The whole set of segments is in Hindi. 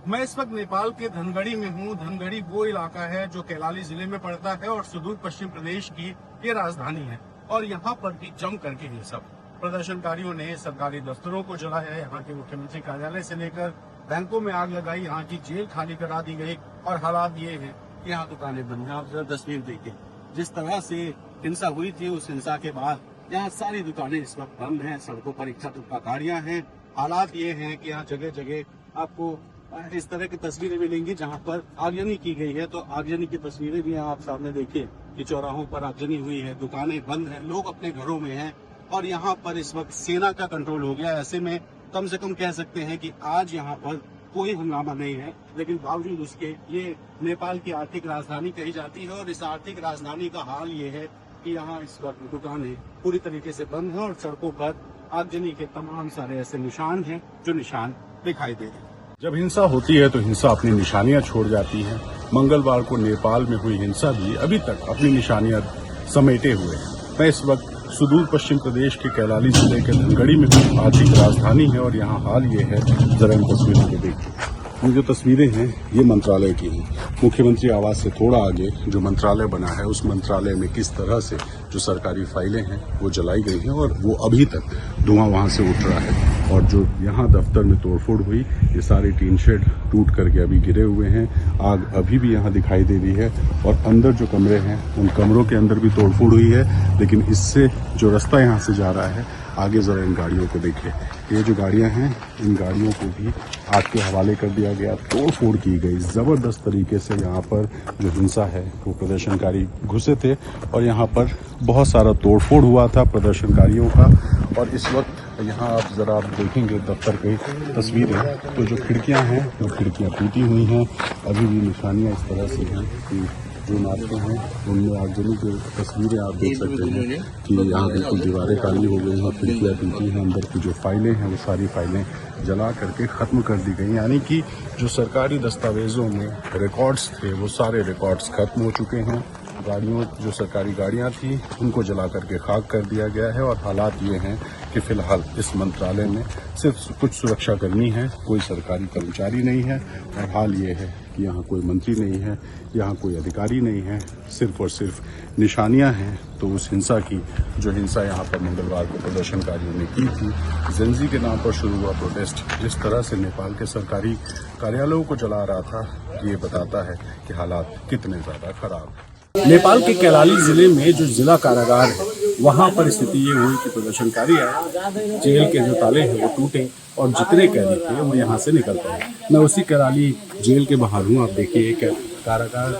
मैं इस वक्त नेपाल के धनगढ़ी में हूँ। धनगढ़ी वो इलाका है जो कैलाली जिले में पड़ता है और सुदूर पश्चिम प्रदेश की ये राजधानी है। और यहाँ पर भी जम करके ये सब प्रदर्शनकारियों ने सरकारी दफ्तरों को जलाया। यहाँ के मुख्यमंत्री कार्यालय से लेकर बैंकों में आग लगाई, यहाँ की जेल खाली करा दी गई और हालात ये है कि यहाँ दुकानें बंद हैं। आप जरा तस्वीर देखिए, जिस तरह से हिंसा हुई थी उस हिंसा के बाद यहाँ सारी दुकानें इस वक्त बंद हैं। सड़कों पर इक्का दुक्का गाड़ियां हैं। हालात ये हैं कि यहाँ जगह जगह आपको इस तरह की तस्वीरें मिलेंगी जहाँ पर आगजनी की गई है। तो आगजनी की तस्वीरें भी आप सामने देखिए कि चौराहों पर आगजनी हुई है, दुकानें बंद हैं, लोग अपने घरों में हैं और यहाँ पर इस वक्त सेना का कंट्रोल हो गया। ऐसे में कम से कम कह सकते हैं कि आज यहाँ पर कोई हंगामा नहीं है, लेकिन बावजूद उसके ये नेपाल की आर्थिक राजधानी कही जाती है और इस आर्थिक राजधानी का हाल ये है कि यहाँ इस वक्त दुकानें पूरी तरीके से बंद हैं और सड़कों पर आगजनी के तमाम सारे ऐसे निशान हैं जो निशान दिखाई दे रहे हैं। जब हिंसा होती है तो हिंसा अपनी निशानियां छोड़ जाती है। मंगलवार को नेपाल में हुई हिंसा भी अभी तक अपनी निशानियां समेटे हुए है। मैं इस वक्त सुदूर पश्चिम प्रदेश के कैलाली जिले के धनगढ़ी में आर्थिक राजधानी है और यहाँ हाल ये है, जरा इन तस्वीरों को देखिए। ये जो तस्वीरें हैं ये मंत्रालय की हैं। मुख्यमंत्री आवास से थोड़ा आगे जो मंत्रालय बना है उस मंत्रालय में किस तरह से जो सरकारी फाइलें हैं वो जलाई गई हैं और वो अभी तक धुआं वहां से उठ रहा है। और जो यहाँ दफ्तर में तोड़फोड़ हुई, ये सारे टीन शेड टूट करके अभी गिरे हुए हैं। आग अभी भी यहाँ दिखाई दे रही है और अंदर जो कमरे हैं उन कमरों के अंदर भी तोड़फोड़ हुई है। लेकिन इससे जो रास्ता यहाँ से जा रहा है, आगे जरा इन गाड़ियों को देखिए। ये जो गाड़ियां हैं इन गाड़ियों को भी आग के हवाले कर दिया गया, तोड़फोड़ की गई। जबरदस्त तरीके से यहाँ पर जो हिंसा है वो प्रदर्शनकारी घुसे थे और यहाँ पर बहुत सारा तोड़फोड़ हुआ था प्रदर्शनकारियों का। और इस वक्त यहाँ आप जरा आप देखेंगे दफ्तर की तस्वीरें, तो जो खिड़कियाँ हैं वो खिड़कियाँ टूटी हुई हैं। अभी भी निशानियाँ इस तरह से हैं कि जो इमारतें हैं उनमें आगजनी की तस्वीरें आप देख सकते हैं कि यहाँ बिल्कुल दीवारें काली हो गई हैं, खिड़कियाँ टूटी हैं, अंदर की जो फाइलें हैं वो सारी फाइलें जला करके ख़त्म कर दी गई। यानी कि जो सरकारी दस्तावेज़ों में रिकॉर्ड्स थे वो सारे रिकॉर्ड्स ख़त्म हो चुके हैं। गाड़ियों जो सरकारी गाड़ियाँ थी उनको जला करके खाक कर दिया गया है। और हालात ये हैं कि फ़िलहाल इस मंत्रालय में सिर्फ कुछ सुरक्षाकर्मी हैं, कोई सरकारी कर्मचारी नहीं है। और हाल ये है कि यहाँ कोई मंत्री नहीं है, यहाँ कोई अधिकारी नहीं है, सिर्फ और सिर्फ निशानियाँ हैं। तो उस हिंसा की जो हिंसा यहाँ पर मंगलवार को प्रदर्शनकारियों ने की थी, जेंजी के नाम पर शुरू हुआ प्रोटेस्ट, जिस तरह से नेपाल के सरकारी कार्यालयों को जला रहा था, ये बताता है कि हालात कितने ज़्यादा खराब हैं। नेपाल के कैलाली जिले में जो जिला कारागार है वहाँ पर स्थिति ये हुई कि प्रदर्शनकारी आए, जेल के जो ताले हैं वो टूटे और जितने कैदी थे वो यहाँ से निकल पाए। मैं उसी कैलाली जेल के बाहर हूँ। आप देखिए कारागार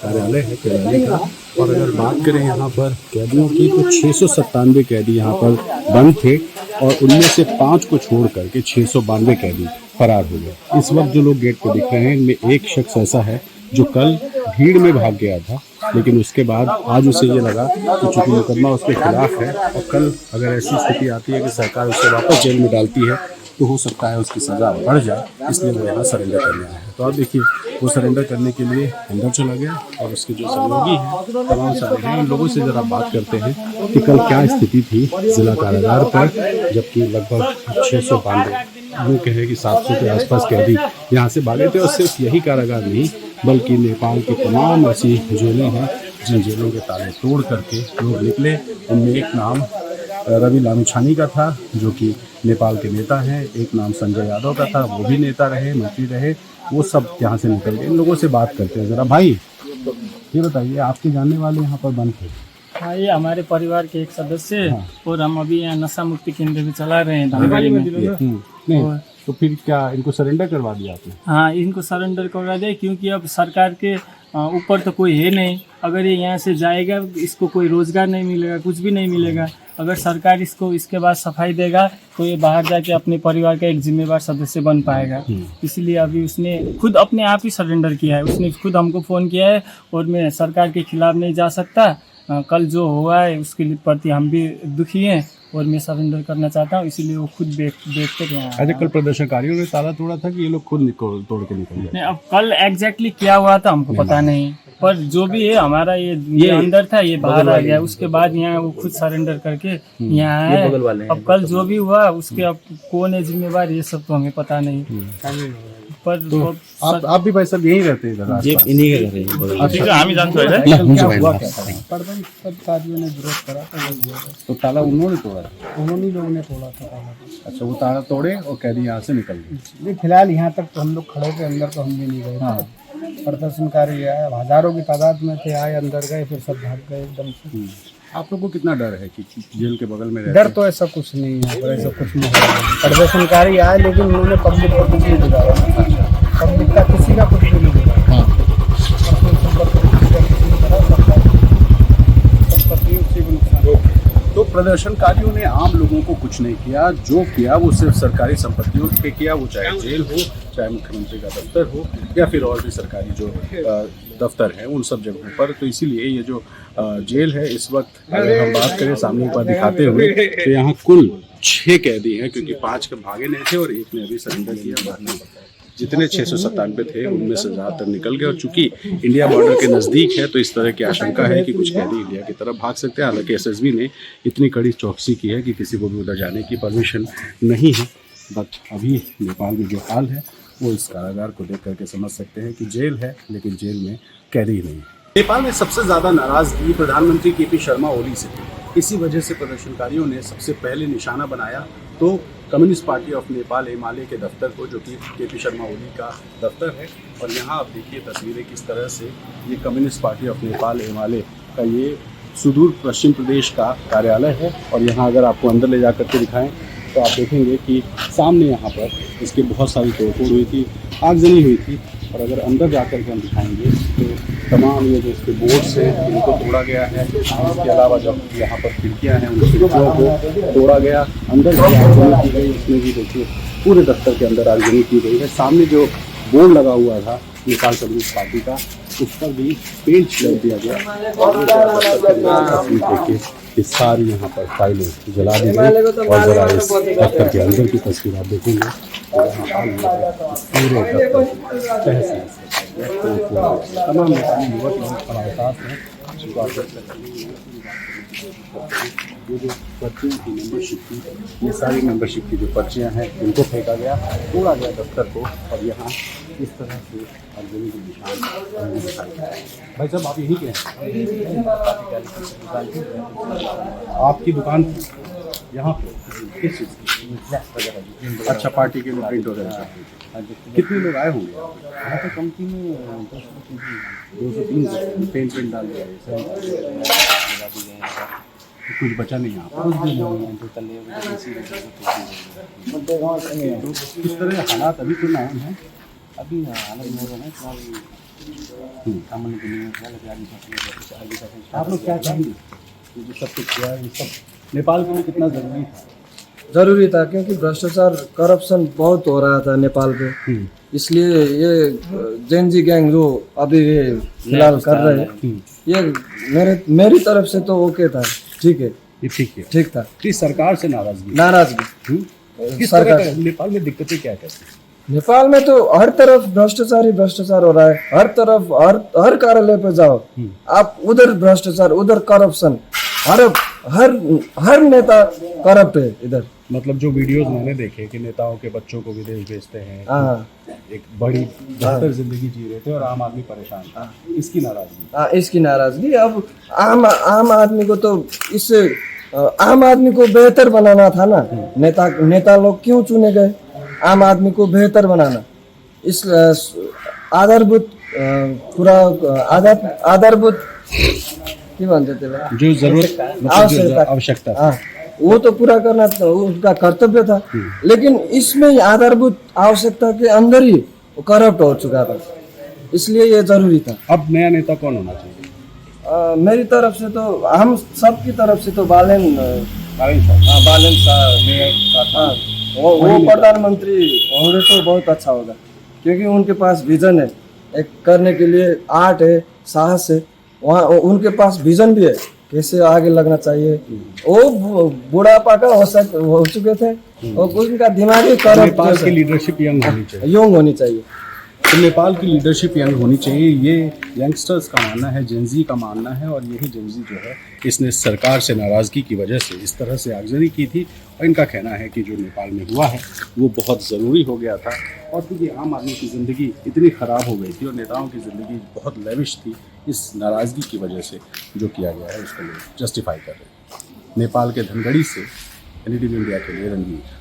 कार्यालय है कैलाली का। और अगर बात करें यहाँ पर कैदियों की तो 697 कैदी यहाँ पर बंद थे और उनमें से 5 को छोड़ करके 692 कैदी फरार हो गए। इस वक्त जो लोग गेट पर दिख रहे हैं इनमें एक शख्स ऐसा है जो कल भीड़ में भाग गया था, लेकिन उसके बाद आज उसे ये लगा कि चूंकि मुकदमा उसके खिलाफ है और कल अगर ऐसी स्थिति आती है कि सरकार उसे वापस जेल में डालती है तो हो सकता है उसकी सज़ा बढ़ जाए, इसलिए वो यहाँ सरेंडर करने आया है। तो आप देखिए वो सरेंडर करने के लिए अंदर चला गया और उसके जो सहयोगी हैं तमाम सारे हैं, उन लोगों से ज़रा बात करते हैं कि कल क्या स्थिति थी जिला कारागार पर, जबकि लगभग 692 वो कहे कि 700 के आसपास कैदी यहाँ से भागे थे। और सिर्फ यही कारागार नहीं बल्कि नेपाल की तमाम ऐसी जेलें हैं जिन जेलों के ताले तोड़ करके लोग निकले। उनमें एक नाम रवि लामिछाने का था जो कि नेपाल के नेता हैं, एक नाम संजय यादव का था, वो भी नेता रहे, मंत्री रहे, वो सब यहाँ से निकल गए। इन लोगों से बात करते हैं ज़रा। भाई ये बताइए, आपके जानने वाले यहाँ पर बंद थे? हाँ, ये हमारे परिवार के एक सदस्य है। हाँ। और हम अभी यहाँ नशा मुक्ति केंद्र भी चला रहे हैं धनगढ़ी में। नहीं तो फिर क्या इनको सरेंडर करवा दिया आपने? हाँ, इनको सरेंडर करवा दिया क्योंकि अब सरकार के ऊपर तो कोई है नहीं। अगर ये यहाँ से जाएगा इसको कोई रोजगार नहीं मिलेगा, कुछ भी नहीं मिलेगा। अगर सरकार इसको इसके बाद सफाई देगा तो ये बाहर जाके अपने परिवार का एक जिम्मेवार सदस्य बन पाएगा। इसलिए अभी उसने खुद अपने आप ही सरेंडर किया है। उसने खुद हमको फ़ोन किया है और मैं सरकार के खिलाफ नहीं जा सकता। कल जो हुआ है उसके प्रति हम भी दुखी हैं और मैं सरेंडर करना चाहता हूँ, इसीलिए वो खुद देख कर यहाँ। अच्छा, कल प्रदर्शनकारियों ने ताला तोड़ा था कि ये लोग खुद तोड़ के निकल गए? नहीं, अब कल एग्जैक्टली क्या हुआ था हमको पता नहीं। पर जो भी है हमारा ये अंदर था, ये बाहर आ गया। उसके बाद यहाँ वो खुद सरेंडर करके यहाँ आए। अब कल जो भी हुआ उसके अब कौन है जिम्मेवार, ये सब तो हमें पता नहीं। पर तो आप भी भाई सब यहीं रहते हैं इधर आसपास? इन्हीं के घर है। शादियों ने विरोध करा तो ताला उन्होंने तोड़ा? उन्होंने लोगों ने तोड़ा था ताला। अच्छा, वो ताला तोड़े और कैदी यहाँ से निकल गए। नहीं, फिलहाल यहाँ तक तो हम लोग खड़े थे, अंदर तो हम भी नहीं गए। हाँ। प्रदर्शनकारी आए, हजारों की तादाद में थे, आए अंदर गए, फिर सब भाग गए एकदम से। आप लोग को कितना डर है कि जेल के बगल में रहते? डर तो ऐसा कुछ नहीं है, पर ऐसा कुछ नहीं है। प्रदर्शनकारी आए लेकिन उन्होंने पब्लिक को कुछ नहीं दिखाया, पब्लिक का किसी का कुछ नहीं दिखाया। तो प्रदर्शनकारियों ने आम लोगों को कुछ नहीं किया, जो किया वो सिर्फ सरकारी संपत्तियों पे किया, वो चाहे जेल हो, चाहे मुख्यमंत्री का दफ्तर हो, या फिर और भी सरकारी जो दफ्तर हैं उन सब जगहों पर। तो इसीलिए ये जो जेल है इस वक्त अगर हम बात करें सामने ऊपर दिखाते हुए, तो यहाँ कुल 6 कैदी हैं, क्योंकि 5 भागे नहीं थे और एक ने अभी सरेंडर किया। जितने 697 थे उनमें से ज़्यादातर निकल गए। और चूंकि इंडिया बॉर्डर के नज़दीक है तो इस तरह की आशंका है कि कुछ कैदी इंडिया की तरफ भाग सकते हैं। हालांकि एसएसबी ने इतनी कड़ी चौकसी की है कि किसी को भी उधर जाने की परमिशन नहीं है। बट अभी नेपाल में जो हाल है वो इस कारागार को देख करके समझ सकते हैं कि जेल है लेकिन जेल में कैदी नहीं है। नेपाल में सबसे ज़्यादा नाराज़गी प्रधानमंत्री केपी शर्मा ओली से थी। इसी वजह से प्रदर्शनकारियों ने सबसे पहले निशाना बनाया तो communist party of Nepal Himalaya के दफ्तर को, जो कि केपी शर्मा ओली का दफ्तर है। और यहाँ आप देखिए तस्वीरें किस तरह से ये communist party of Nepal Himalaya का ये सुदूर पश्चिम प्रदेश का कार्यालय है। और यहाँ अगर आपको अंदर ले जा करके दिखाएं तो आप देखेंगे कि सामने यहाँ पर इसकी बहुत सारी तोड़फोड़ हुई थी, आगजनी हुई थी। और अगर अंदर जा कर के हम दिखाएंगे तो तमाम ये जो इसके बोर्ड्स हैं इनको तोड़ा गया है। इसके अलावा जब यहाँ पर खिड़कियाँ हैं उन खिड़कियों को तोड़ा गया। अंदर भी आगजनी की गई, उसमें भी देखिए पूरे दफ्तर के अंदर आगजनी की गई है। सामने जो बोर्ड लगा हुआ था नेपाल कम्युनिस्ट पार्टी का, उस पर भी पेंट कर दिया गया। और देखिए ये सारी यहाँ पर फाइलें जला दी गई। और जरा इस दफ्तर के अंदर की तस्वीर आप देखेंगे तो पूरे दफ्तर तमाम नेपाली युवक लोग हमारे साथ हैं। ये जो पर्चियाँ थी मेंबरशिप की, ये सारी मेंबरशिप की जो पर्चियाँ हैं इनको फेंका गया, तोड़ा गया दफ्तर को। और यहाँ इस तरह से आगजनी के निशान। भाई साहब आप यहीं के हैं? आपकी दुकान यहाँ पे किस चीज़ की? अच्छा, पार्टी के लिए प्रिंट वगैरह। कितने लोग आए होंगे यहाँ पे? कंपनी में 203 पेंट डाल दिया है, कुछ बचा नहीं यहाँ पर। किस तरह हालात अभी तो नाम है? अभी हालत आप लोग क्या चाहेंगे? जो सब कुछ किया है ये सब नेपाल के लिए कितना ज़रूरी था? जरूरी था, क्योंकि भ्रष्टाचार करप्शन बहुत हो रहा था नेपाल पे। इसलिए ये जेनजी गैंग जो अभी फिलहाल कर रहे हैं, ये मेरी तरफ से तो ओके था, ठीक है, ये ठीक था। इस सरकार से नाराजगी किस तरह का नेपाल में दिक्कतें क्या कहते हैं? नेपाल में तो हर तरफ भ्रष्टाचार ही भ्रष्टाचार हो रहा है। हर तरफ हर कार्यालय पे जाओ आप, उधर भ्रष्टाचार, उधर करप्शन, हर नेता करप्ट है इधर। मतलब जो वीडियोस मैंने देखे कि नेताओं के बच्चों को विदेश भेजते हैं, एक बड़ी बेहतर जिंदगी जी रहे थे और आम आदमी परेशान था, इसकी नाराजगी। इसकी नाराजगी। अब आम आदमी को तो इससे आम आदमी को बेहतर बनाना था ना। नेता लोग क्यों चुने गए? आम आदमी को बेहतर बनाना, इस आधारभूत पूरा आधारभूत की मानते थे जो जरूरत आवश्यकता वो तो पूरा करना उनका कर्तव्य था। लेकिन इसमें आधारभूत आवश्यकता के अंदर ही करप्ट हो चुका था, इसलिए ये जरूरी था। अब नया नेता कौन होना चाहिए? मेरी तरफ से तो, हम सब की तरफ से तो बालेन शाह, वो प्रधानमंत्री होंगे तो बहुत अच्छा होगा, क्योंकि उनके पास विजन है, एक करने के लिए आर्ट है, साहस है। वहाँ उनके पास विजन भी है कैसे आगे लगना चाहिए। वो बुढ़ापा का हो चुके थे और उनका दिमागी नेपाल की लीडरशिप यंग होनी चाहिए। तो नेपाल की लीडरशिप यंग होनी चाहिए, ये यंगस्टर्स का मानना है, जेनजी का मानना है। और यही जेनजी जो है इसने सरकार से नाराज़गी की वजह से इस तरह से आगजनी की थी। और इनका कहना है कि जो नेपाल में हुआ है वो बहुत ज़रूरी हो गया था, और क्योंकि आम आदमी की ज़िंदगी इतनी ख़राब हो गई थी और नेताओं की ज़िंदगी बहुत लेविश थी, इस नाराज़गी की वजह से जो किया गया है उसको लोग जस्टिफाई कर रहे हैं। नेपाल के धनगढ़ी से NDTV इंडिया के लिए रणवीर।